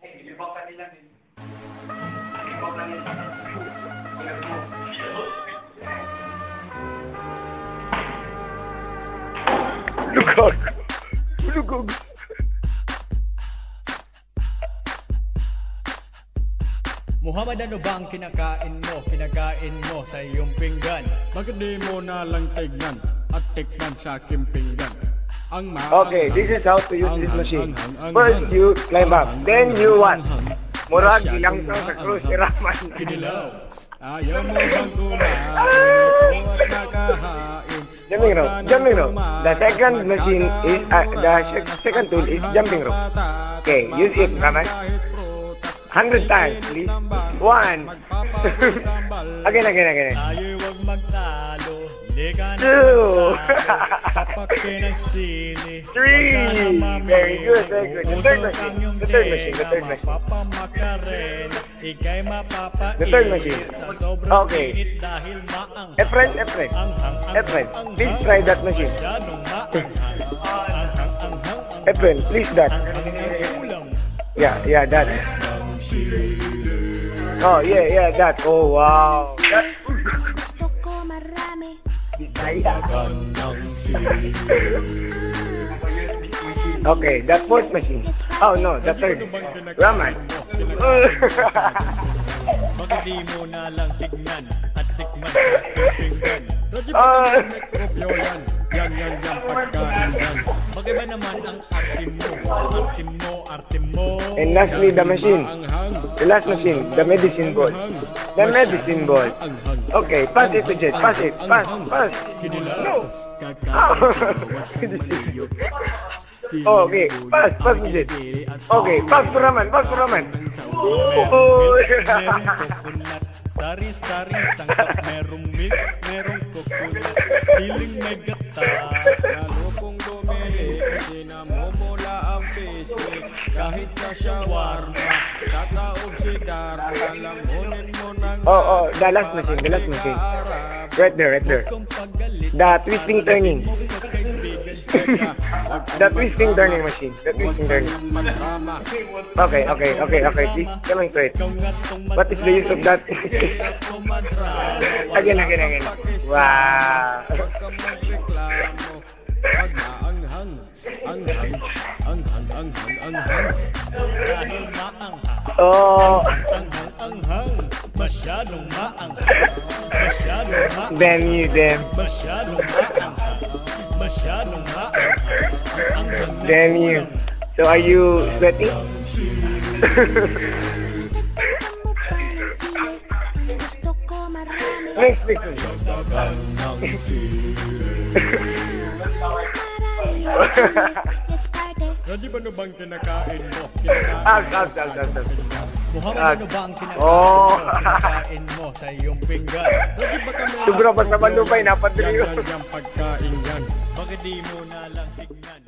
Ibang kanila din. Ibang kanila. Lugog. Lugog. Muhammad, ano ba ang kinakain mo? Kinakain mo sa iyong pinggan. Bakit di mo na lang tignan at tikman sa aking pinggan? Ang Okay, this is how to use this machine. First, you climb up. Then you what? Murag, ilang sa cruise si Rahman. Kinilaw. Ayaw mo bang kumain? Ito at nakahain. Jumping rope. Jumping rope. The second machine is, the second tool is jumping rope. Okay, use it, Rahman. 100 times, please. 1. Again. Tayo'y huwag magtalo. Liga na 2. kapake ng sili. 3. Very good. The third machine. Mapapamakarena. Ika'y mapapait. The third machine. Sa sobrang Okay. init dahil maang. Efren. Please try that machine. Masyadong maanghang. Efren, please that. Kulang. Yeah, that. Oh, yeah, that. Oh, wow. That. Gusto ko marami. Okay, that fourth machine. Oh, no, the third. Rahman. Bakit di mo na lang tignan at tikman sa pinggan? Roger, mikropyo yan. Yan, pagkain yan. Bakit ba naman ang arte mo? And lastly, the machine. The last machine, the medicine ball. The medicine ball. Okay, pass it to Jet. Pass it. Pass. No. Oh, okay, pass to Jet. Okay, pass to Rahman. Oh. Sari-sari sangkap, merong milk, merong coconut, siling may gata. Lalo kong dumili, sinamumula ang pisngi, kahit sa shawarma, kakaog si Darna, lamunin mo ng... Oh, the last machine. Right there. The twisting turning. The twisting turning machine. Okay. Please, demonstrate. What is the use of that? Again. Wow. Oh. Masyadong maanghang. Damn you. Damn you. So are you sweating? Gusto ko marami. Next. Let's party. Raji, ano bang kinakain mo? Muhammad, ano ba ang kinakain mo sa iyong pinggan? Raji, baka meron Sobra pa sa malupay, napadriyo. Yan pagkain yan. Bakit di mo na lang tignan?